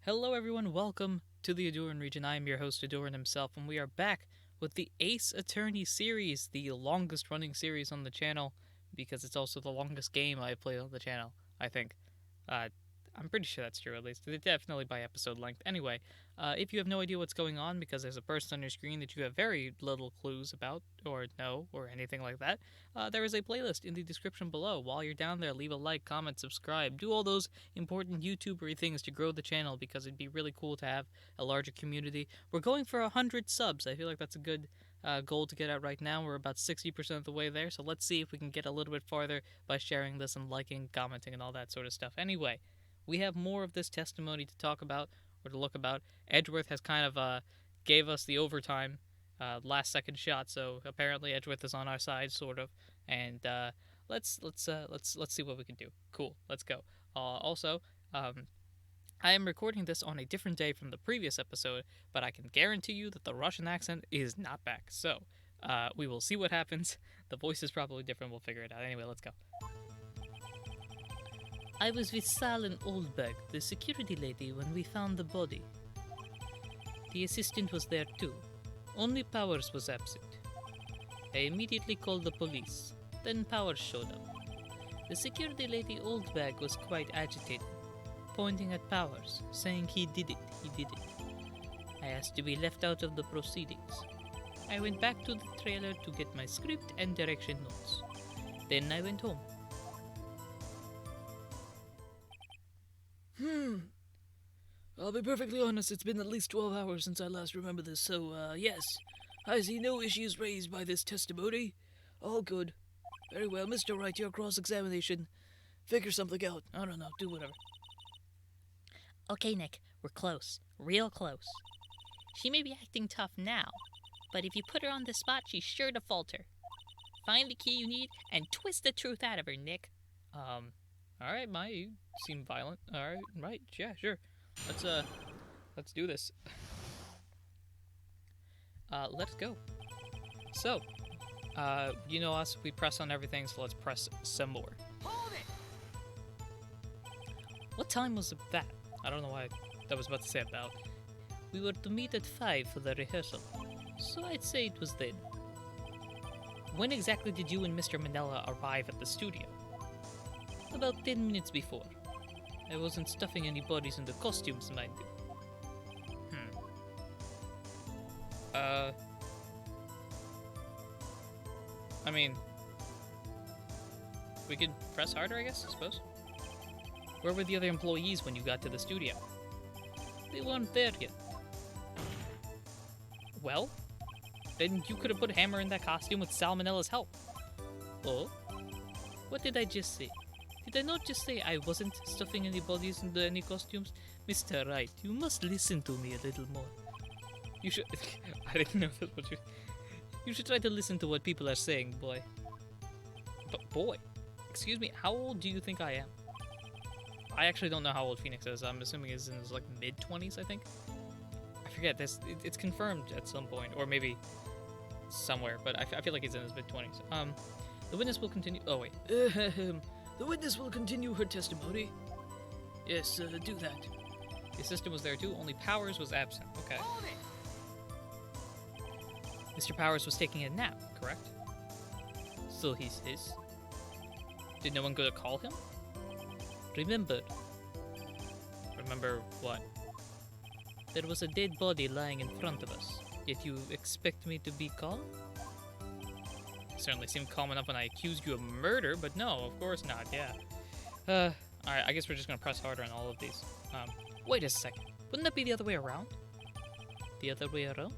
Hello everyone, welcome to the Ahdurin region. I am your host Ahdurin himself, and we are back with the Ace Attorney series, the longest running series on the channel, because it's also the longest game I've played on the channel, I think. Uh, I'm pretty sure that's true, at least. Definitely by episode length. Anyway, if you have no idea what's going on because there's a person on your screen that you have very little clues about, or know, or anything like that, there is a playlist in the description below. While you're down there, leave a like, comment, subscribe, do all those important YouTubery things to grow the channel because it'd be really cool to have a larger community. We're going for 100 subs. I feel like that's a good goal to get at right now. We're about 60% of the way there, so let's see if we can get a little bit farther by sharing this and liking, commenting, and all that sort of stuff. Anyway, we have more of this testimony to talk about or to look about. Edgeworth has kind of gave us the overtime last second shot, so apparently Edgeworth is on our side, sort of. And let's see what we can do. Cool, let's go. Also, I am recording this on a different day from the previous episode, but I can guarantee you that the Russian accent is not back. So we will see what happens. The voice is probably different. We'll figure it out. Anyway, let's go. I was with Sal and Oldberg, the security lady, when we found the body. The assistant was there too. Only Powers was absent. I immediately called the police. Then Powers showed up. The security lady Oldberg was quite agitated, pointing at Powers, saying he did it. I asked to be left out of the proceedings. I went back to the trailer to get my script and direction notes. Then I went home. I'll be perfectly honest, it's been at least 12 hours since I last remember this, so, yes. I see no issues raised by this testimony. All good. Very well, Mr. Wright, your cross-examination. Figure something out. I don't know, do whatever. Okay, Nick, we're close. Real close. She may be acting tough now, but if you put her on the spot, she's sure to falter. Find the key you need and twist the truth out of her, Nick. Alright, Maya, you seem violent. Alright, right, yeah, sure. Let's do this. Let's go. So, you know us, we press on everything, so let's press some more. Hold it! What time was that? I don't know why I was about to say about. We were to meet at 5 for the rehearsal, so I'd say it was then. When exactly did you and Mr. Manella arrive at the studio? About 10 minutes before. I wasn't stuffing any bodies into costumes, mind you. I mean, we could press harder, I guess, I suppose. Where were the other employees when you got to the studio? They weren't there yet. Well, then you could have put Hammer in that costume with Salmonella's help. Oh? What did I just say? Did I not just say I wasn't stuffing any bodies into any costumes? Mr. Wright, you must listen to me a little more. You should... I didn't know that's what you... You should try to listen to what people are saying, boy. But boy, excuse me, how old do you think I am? I actually don't know how old Phoenix is. I'm assuming he's in his, like, mid-20s, I think? I forget, it's confirmed at some point, or maybe somewhere, but I feel like he's in his mid-20s. The witness will continue... Oh, wait. The witness will continue her testimony. Yes, do that. The assistant was there too, only Powers was absent. Okay. Mr. Powers was taking a nap, correct? So he says. Did no one go to call him? Remember what? There was a dead body lying in front of us. Yet you expect me to be calm? It certainly seemed calm enough when I accused you of murder, but no, of course not, yeah. Alright, I guess we're just gonna press harder on all of these. Wait a second. Wouldn't that be the other way around? The other way around?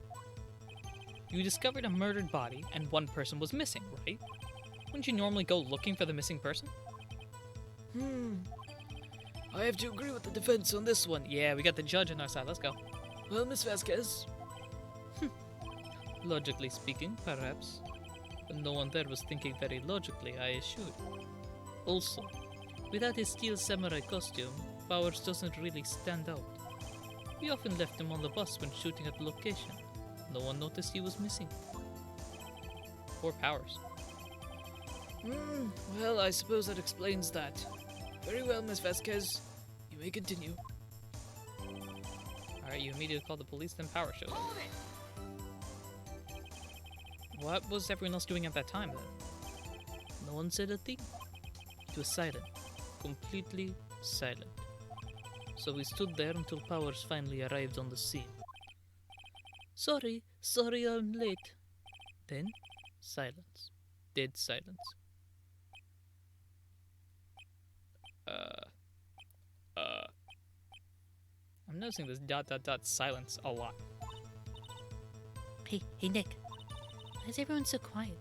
You discovered a murdered body, and one person was missing, right? Wouldn't you normally go looking for the missing person? I have to agree with the defense on this one. Yeah, we got the judge on our side. Let's go. Well, Miss Vasquez. Logically speaking, perhaps. But no one there was thinking very logically, I assure you. Also, without his steel samurai costume, Powers doesn't really stand out. We often left him on the bus when shooting at the location. No one noticed he was missing. Poor Powers. Well, I suppose that explains that. Very well, Miss Vasquez. You may continue. Alright, you immediately call the police, then power shows up. What was everyone else doing at that time, then? No one said a thing. It was silent. Completely silent. So we stood there until Powers finally arrived on the scene. Sorry I'm late. Then, silence. Dead silence. I'm noticing this ... silence a lot. Hey Nick. Why is everyone so quiet?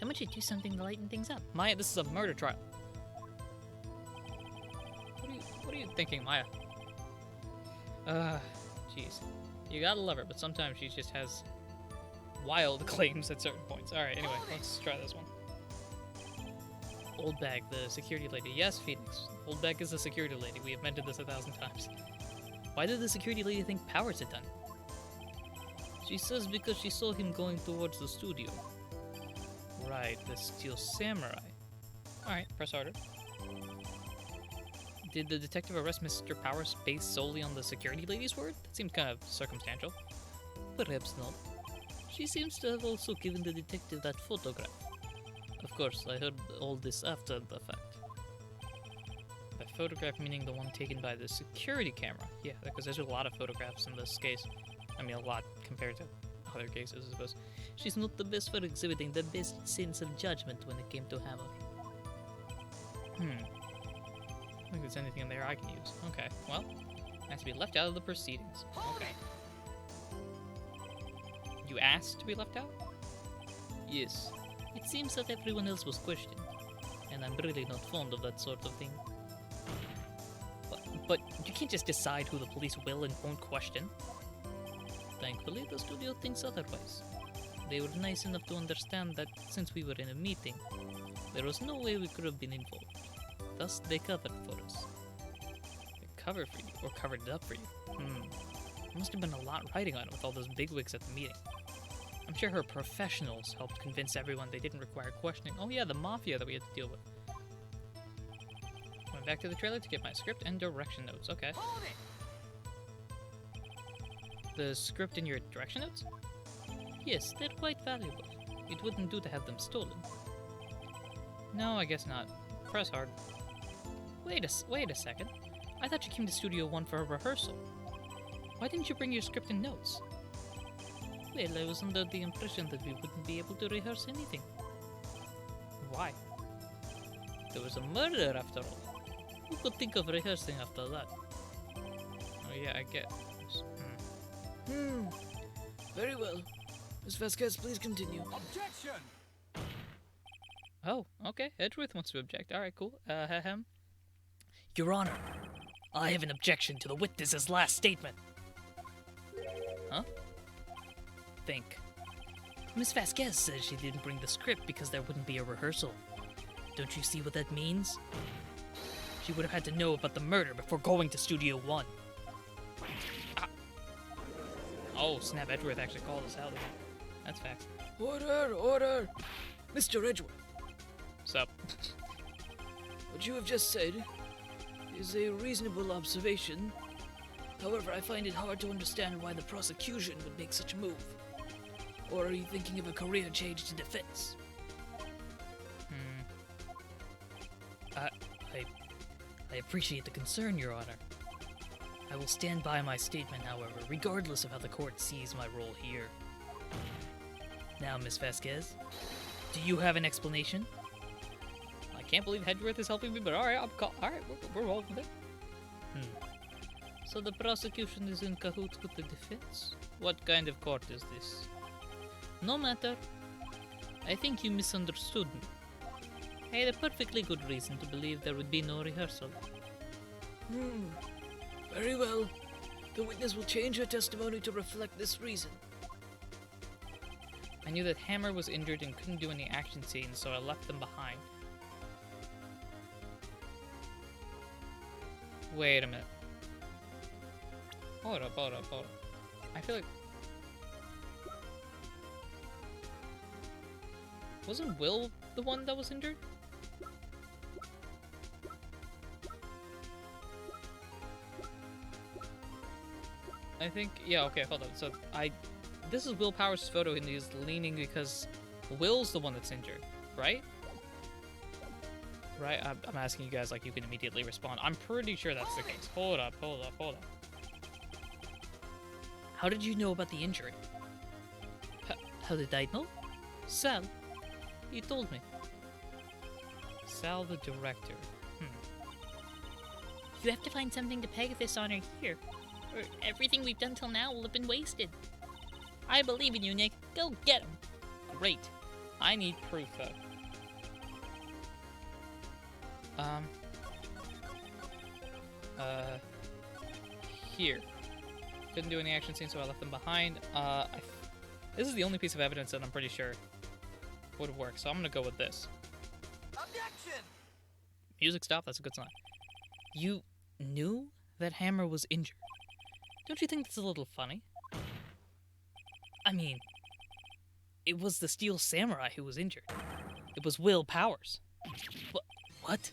Someone should do something to lighten things up. Maya, this is a murder trial. What are you thinking, Maya? Jeez. You gotta love her, but sometimes she just has wild claims at certain points. Alright, anyway, let's try this one. Old Bag, the security lady. Yes, Phoenix. Old Bag is the security lady. We have mentioned this 1,000 times. Why did the security lady think Powers had done it? She says because she saw him going towards the studio. Right, the Steel Samurai. Alright, press harder. Did the detective arrest Mr. Powers based solely on the security lady's word? That seems kind of circumstantial. Perhaps not. She seems to have also given the detective that photograph. Of course, I heard all this after the fact. The photograph meaning the one taken by the security camera. Yeah, because there's a lot of photographs in this case. I mean, a lot compared to other cases, I suppose. She's not the best for exhibiting the best sense of judgment when it came to Hammer. I don't think there's anything in there I can use. Okay, well, it has to be left out of the proceedings. Okay. You asked to be left out? Yes. It seems that everyone else was questioned, and I'm really not fond of that sort of thing. But you can't just decide who the police will and won't question. Thankfully, the studio thinks otherwise. They were nice enough to understand that since we were in a meeting, there was no way we could have been involved. Thus, they covered for us. They covered for you, or covered it up for you. Must have been a lot riding on it with all those bigwigs at the meeting. I'm sure her professionals helped convince everyone they didn't require questioning. Oh yeah, the mafia that we had to deal with. Went back to the trailer to get my script and direction notes. Okay. The script and your direction notes? Yes, they're quite valuable. It wouldn't do to have them stolen. No, I guess not. Press hard. Wait a second. I thought you came to Studio One for a rehearsal. Why didn't you bring your script and notes? Well, I was under the impression that we wouldn't be able to rehearse anything. Why? There was a murder after all. Who could think of rehearsing after that? Oh yeah, I get. Very well. Miss Vasquez, please continue. Objection! Oh, okay. Edgeworth wants to object. Alright, cool. Your Honor, I have an objection to the witness's last statement. Huh? Think. Miss Vasquez says she didn't bring the script because there wouldn't be a rehearsal. Don't you see what that means? She would have had to know about the murder before going to Studio One. Ah. Oh, snap. Edgeworth actually called us out again. That's facts. Order! Mr. Edgeworth, Sup? what you have just said is a reasonable observation. However, I find it hard to understand why the prosecution would make such a move. Or are you thinking of a career change to defense? I appreciate the concern, Your Honor. I will stand by my statement, however, regardless of how the court sees my role here. Now, Miss Vasquez, do you have an explanation? I can't believe Edgeworth is helping me, but alright, alright, we're rolling with it. So the prosecution is in cahoots with the defense? What kind of court is this? No matter. I think you misunderstood me. I had a perfectly good reason to believe there would be no rehearsal. Very well. The witness will change her testimony to reflect this reason. I knew that Hammer was injured and couldn't do any action scenes, so I left them behind. Wait a minute. Hold up. I feel like... Wasn't Will the one that was injured? I think, yeah, okay, hold on. So, this is Will Powers' photo, and he's leaning because Will's the one that's injured, right? Right? I'm asking you guys like you can immediately respond. I'm pretty sure that's the case. Hold up. How did you know about the injury? How did I know? Sal. He told me. Sal, the director. You have to find something to peg this honor here, or everything we've done till now will have been wasted. I believe in you, Nick. Go get him. Great. I need proof, though. Here. Couldn't do any action scenes, so I left them behind. This is the only piece of evidence that I'm pretty sure would work, so I'm gonna go with this. Objection! Music stop, that's a good sign. You knew that Hammer was injured. Don't you think that's a little funny? I mean, it was the Steel Samurai who was injured. It was Will Powers. What?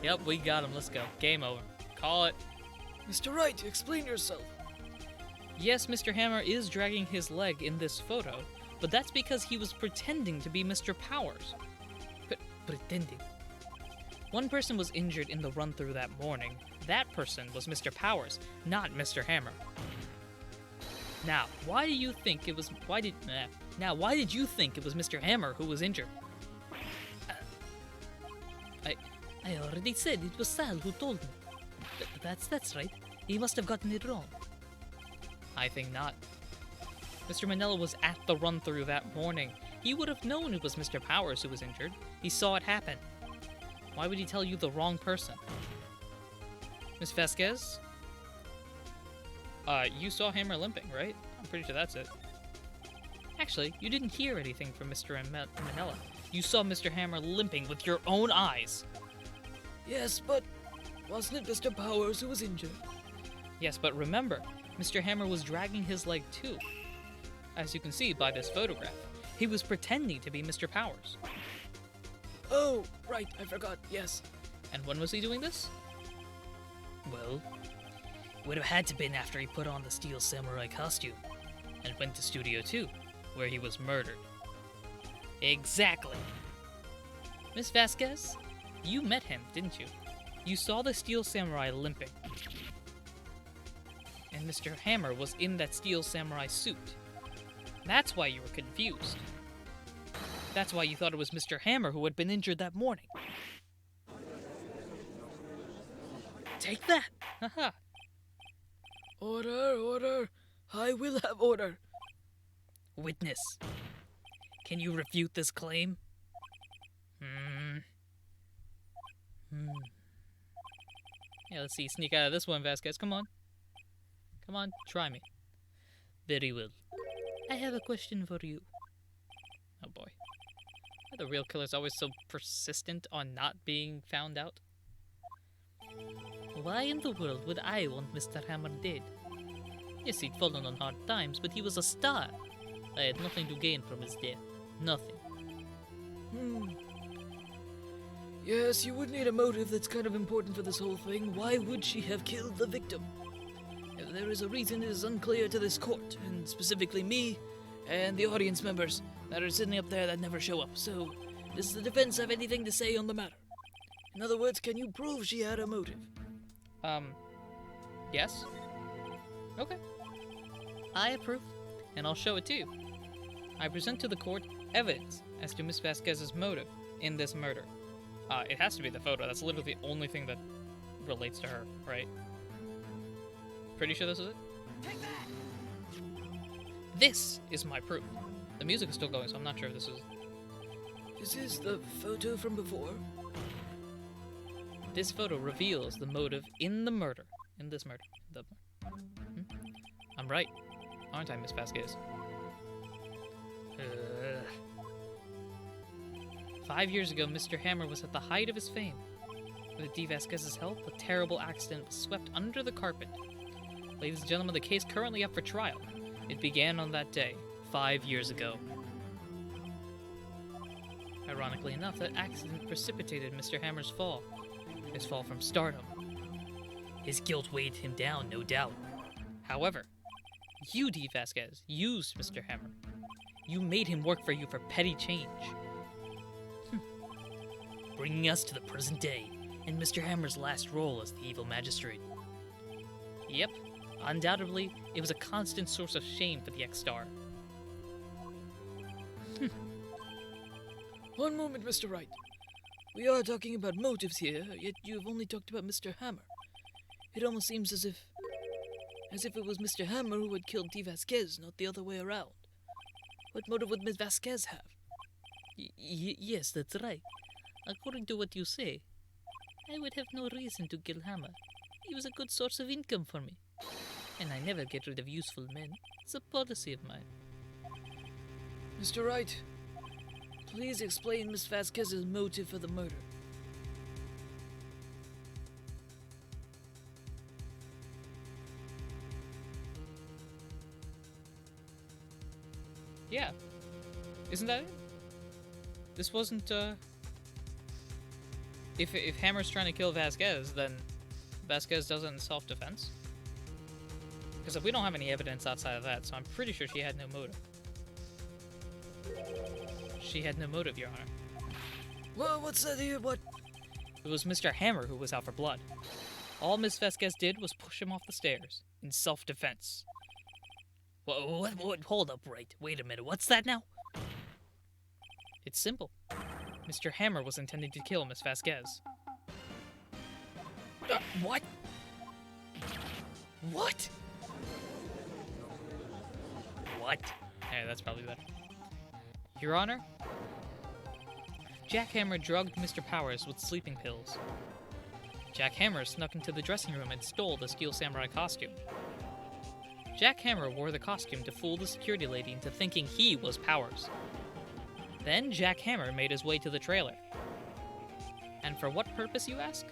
Yep, we got him. Let's go. Game over. Call it. Mr. Wright, explain yourself. Yes, Mr. Hammer is dragging his leg in this photo, but that's because he was pretending to be Mr. Powers. Pretending? One person was injured in the run-through that morning. That person was Mr. Powers, not Mr. Hammer. Now, why did you think it was Mr. Hammer who was injured? I already said it was Sal who told me. That's right. He must have gotten it wrong. I think not. Mr. Manila was at the run-through that morning. He would have known it was Mr. Powers who was injured. He saw it happen. Why would he tell you the wrong person? Miss Vasquez? You saw Hammer limping, right? I'm pretty sure that's it. Actually, you didn't hear anything from Mr. Manila. You saw Mr. Hammer limping with your own eyes. Yes, but wasn't it Mr. Powers who was injured? Yes, but remember, Mr. Hammer was dragging his leg too. As you can see by this photograph, he was pretending to be Mr. Powers. Oh, right, I forgot, yes. And when was he doing this? Well, it would have had to been after he put on the Steel Samurai costume and went to Studio 2, where he was murdered. Exactly. Miss Vasquez, you met him, didn't you? You saw the Steel Samurai limping. And Mr. Hammer was in that Steel Samurai suit. That's why you were confused. That's why you thought it was Mr. Hammer who had been injured that morning. Take that! Haha. Order. I will have order. Witness, can you refute this claim? Yeah, let's see. Sneak out of this one, Vasquez. Come on. Come on, try me. Very well. I have a question for you. Oh boy. Are the real killer's always so persistent on not being found out? Why in the world would I want Mr. Hammer dead? Yes, he'd fallen on hard times, but he was a star. I had nothing to gain from his death. Nothing. Yes, you would need a motive that's kind of important for this whole thing. Why would she have killed the victim? If there is a reason, it is unclear to this court, and specifically me and the audience members that are sitting up there that never show up. So, does the defense have anything to say on the matter? In other words, can you prove she had a motive? Yes? Okay. I approve, and I'll show it to you. I present to the court evidence as to Miss Vasquez's motive in this murder. It has to be the photo. That's literally the only thing that relates to her, right? Pretty sure this is it? Take that! This is my proof. The music is still going, so I'm not sure if this is... Is this the photo from before? This photo reveals the motive in the murder. In this murder. I'm right, aren't I, Miss Vasquez? 5 years ago, Mr. Hammer was at the height of his fame. With D. Vasquez's help, a terrible accident was swept under the carpet. Ladies and gentlemen, the case currently up for trial. It began on that day, 5 years ago. Ironically enough, that accident precipitated Mr. Hammer's fall. His fall from stardom. His guilt weighed him down, no doubt. However, you, D. Vasquez, used Mr. Hammer. You made him work for you for petty change. Bringing us to the present day, and Mr. Hammer's last role as the evil magistrate. Yep, undoubtedly, it was a constant source of shame for the ex-star. One moment, Mr. Wright. We are talking about motives here, yet you've only talked about Mr. Hammer. It almost seems as if it was Mr. Hammer who had killed T. Vasquez, not the other way around. What motive would Miss Vasquez have? Yes, that's right. According to what you say, I would have no reason to kill Hammer. He was a good source of income for me. And I never get rid of useful men. It's a policy of mine. Mr. Wright, please explain Miss Vasquez's motive for the murder. Yeah. Isn't that it? This wasn't, If Hammer's trying to kill Vasquez, then Vasquez does it in self-defense? Because we don't have any evidence outside of that, so I'm pretty sure she had no motive. She had no motive, Your Honor. Well, what's that here? What? It was Mr. Hammer who was out for blood. All Miss Vasquez did was push him off the stairs, in self-defense. What? Hold up, Wright. Wait a minute. What's that now? It's simple. Mr. Hammer was intending to kill Miss Vasquez. What? What? What? Yeah, that's probably better. Your Honor, Jack Hammer drugged Mr. Powers with sleeping pills. Jack Hammer snuck into the dressing room and stole the Steel Samurai costume. Jack Hammer wore the costume to fool the security lady into thinking he was Powers. Then Jack Hammer made his way to the trailer. And for what purpose, you ask?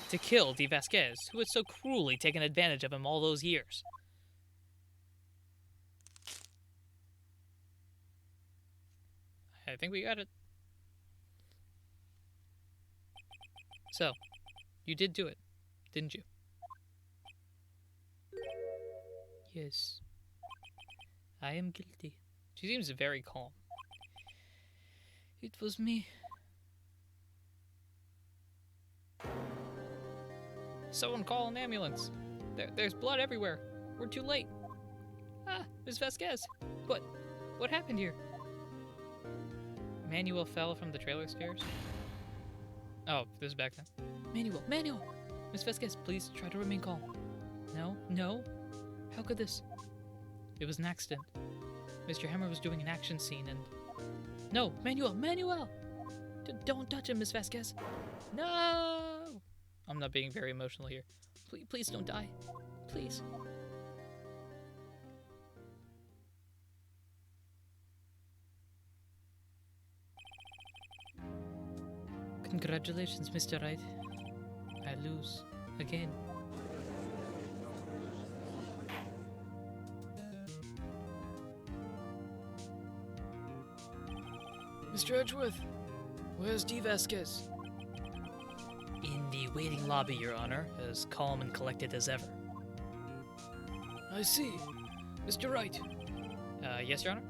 To kill D. Vasquez, who had so cruelly taken advantage of him all those years. I think we got it. So, you did do it, didn't you? Yes. I am guilty. She seems very calm. It was me. Someone call an ambulance. There's blood everywhere. We're too late. Ah, Miss Vasquez. What happened here? Manuel fell from the trailer stairs. Oh, this is back then. Manuel! Miss Vasquez, please try to remain calm. No. How could this? It was an accident. Mr. Hammer was doing an action scene and... No! Manuel! Don't touch him, Miss Vasquez. No! I'm not being very emotional here. Please don't die. Please. Congratulations, Mr. Wright. I lose. Again. Mr. Edgeworth, where's D. Vasquez? In the waiting lobby, Your Honor, as calm and collected as ever. I see. Mr. Wright, Yes, Your Honor?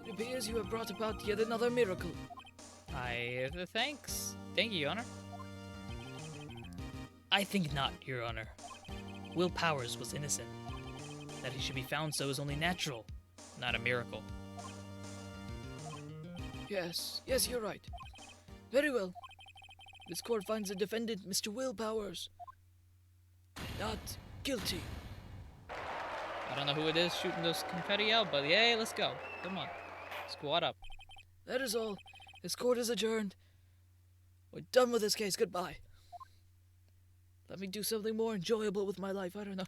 it appears you have brought about yet another miracle. Thanks. Thank you, Your Honor. I think not, Your Honor. Will Powers was innocent. That he should be found so is only natural, not a miracle. Yes, you're right. Very well. This court finds the defendant, Mr. Will Powers, not guilty. I don't know who it is shooting those confetti out, but yay, let's go. Come on. Squad up. That is all. This court is adjourned. We're done with this case. Goodbye. Let me do something more enjoyable with my life. I don't know.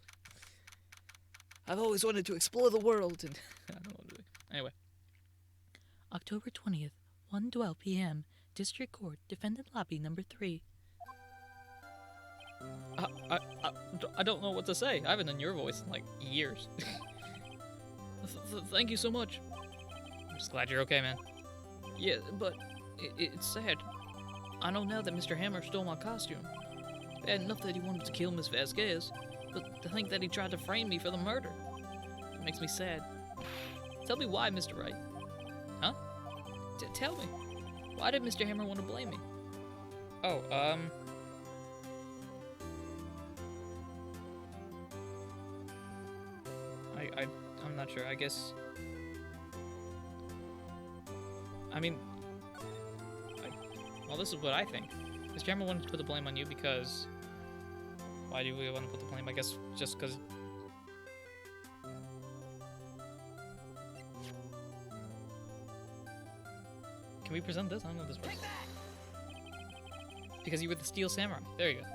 I've always wanted to explore the world, and I don't know what to do. Anyway. October 20th, 1:12 p.m., District Court, Defendant Lobby number 3. I don't know what to say. I haven't done your voice in, like, years. Thank you so much. I'm just glad you're okay, man. Yeah, but it's sad. I know now that Mr. Hammer stole my costume. Bad enough that he wanted to kill Miss Vasquez. But to think that he tried to frame me for the murder, it makes me sad. Tell me why, Mr. Wright. Huh? Tell me. Why did Mr. Hammer want to blame me? Oh, I'm not sure. I guess... I mean... well, this is what I think. Mr. Hammer wanted to put the blame on you because... Why do we want to put the blame? I guess just because... Can we present this? I don't know if this works. Because you were the Steel Samurai. There you go.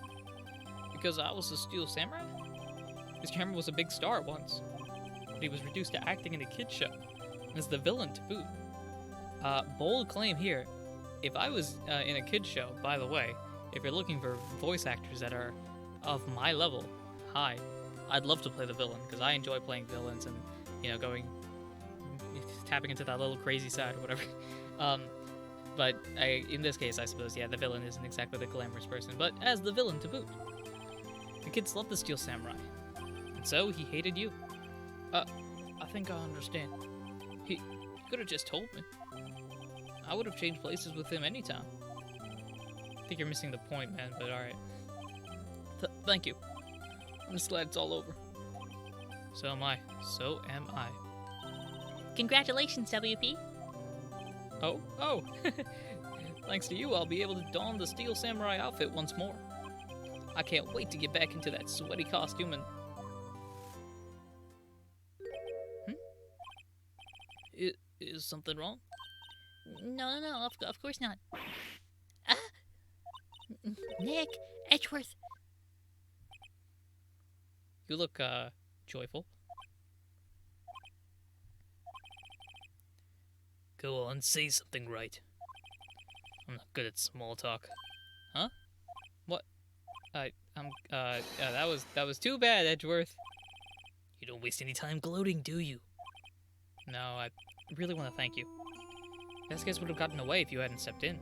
Because I was the Steel Samurai? Mr. Hammer was a big star once. But he was reduced to acting in a kid's show. And is the villain to boot. Bold claim here. If I was in a kid's show, by the way, if you're looking for voice actors that are of my level, hi, I'd love to play the villain, because I enjoy playing villains and, you know, tapping into that little crazy side or whatever. But in this case, I suppose, yeah, the villain isn't exactly the glamorous person, but as the villain to boot. The kids love the Steel Samurai, and so he hated you. I think I understand. He could have just told me. I would have changed places with him anytime. I think you're missing the point, man, but alright. Thank you. I'm just glad it's all over. So am I. So am I. Congratulations, WP. Oh. Thanks to you, I'll be able to don the Steel Samurai outfit once more. I can't wait to get back into that sweaty costume and... Is something wrong? No, of course not. Nick, Edgeworth. You look, joyful. Go on, say something right. I'm not good at small talk. Huh? What? That was too bad, Edgeworth. You don't waste any time gloating, do you? No, I really want to thank you. This guys would have gotten away if you hadn't stepped in.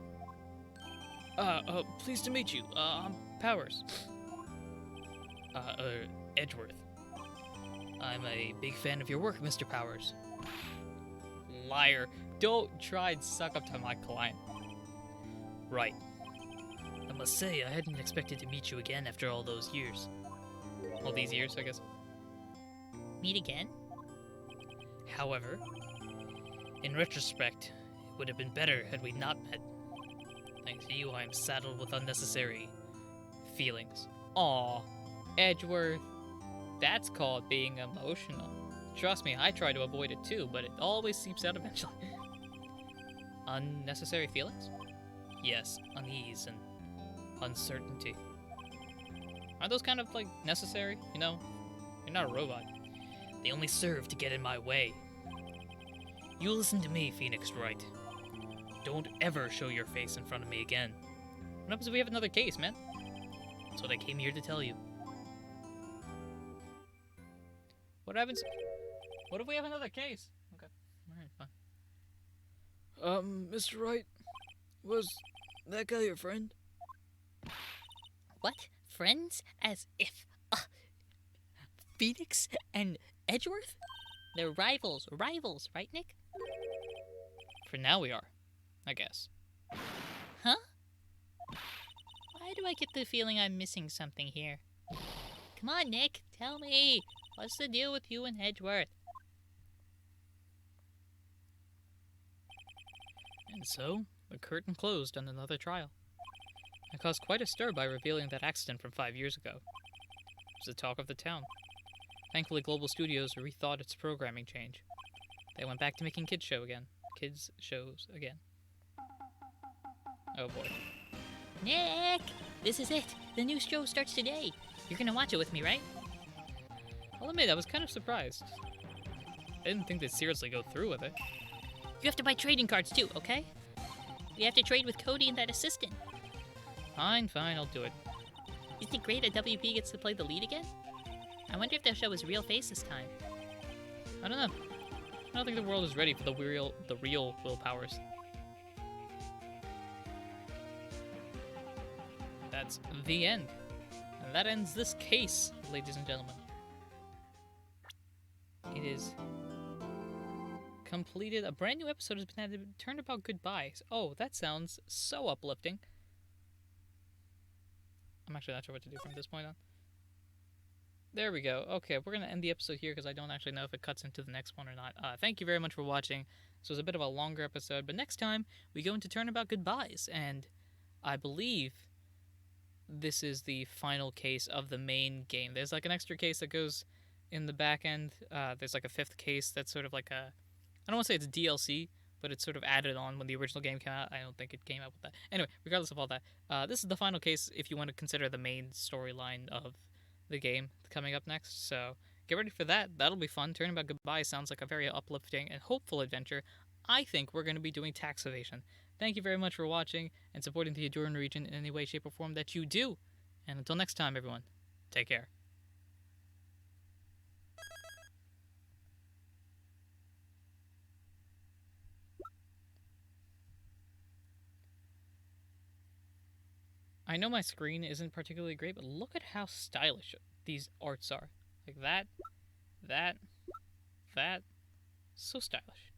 Pleased to meet you. I'm Powers. Edgeworth. I'm a big fan of your work, Mr. Powers. Liar. Don't try and suck up to my client. Right. I must say, I hadn't expected to meet you again after all those years. All these years, I guess. Meet again? However, in retrospect, it would have been better had we not met. Thanks to you, I am saddled with unnecessary feelings. Aw, Edgeworth. That's called being emotional. Trust me, I try to avoid it too, but it always seeps out eventually. Unnecessary feelings? Yes, unease and uncertainty. Aren't those kind of, like, necessary? You know? You're not a robot. They only serve to get in my way. You listen to me, Phoenix Wright. Don't ever show your face in front of me again. What happens if we have another case, man? That's what I came here to tell you. What happens? What if we have another case? Okay. Alright, fine. Mr. Wright, was that guy your friend? What? Friends? As if... Phoenix and Edgeworth? They're rivals, right, Nick? For now we are, I guess. Huh? Why do I get the feeling I'm missing something here? Come on, Nick, tell me. What's the deal with you and Edgeworth? And so, the curtain closed on another trial. I caused quite a stir by revealing that accident from 5 years ago. It was the talk of the town. Thankfully, Global Studios rethought its programming change. They went back to making kids shows again. Oh boy. Nick! This is it. The new show starts today. You're gonna watch it with me, right? I'll admit, I was kind of surprised. I didn't think they'd seriously go through with it. You have to buy trading cards too, okay? We have to trade with Cody and that assistant. Fine, I'll do it. Isn't it great that WP gets to play the lead again? I wonder if they'll show his real face this time. I don't know. I don't think the world is ready for the real Will Powers. That's the end. And And that ends this case, ladies and gentlemen. It is completed. A brand new episode has been added. Turnabout goodbyes. Oh, that sounds so uplifting. I'm actually not sure what to do from this point on. There we go. Okay, we're going to end the episode here because I don't actually know if it cuts into the next one or not. Thank you very much for watching. This was a bit of a longer episode, but next time we go into Turnabout Goodbyes, and I believe this is the final case of the main game. There's like an extra case that goes in the back end. There's like a 5th case that's sort of like a... I don't want to say it's DLC, but it's sort of added on when the original game came out. I don't think it came out with that. Anyway, regardless of all that, this is the final case if you want to consider the main storyline of the game coming up next. So get ready for that. That'll be fun. Turnabout Goodbye sounds like a very uplifting and hopeful adventure. I think we're going to be doing tax evasion. Thank you very much for watching and supporting the Ahdurin region in any way, shape, or form that you do. And until next time, everyone, take care. I know my screen isn't particularly great, but look at how stylish these arts are. Like that, that, so stylish.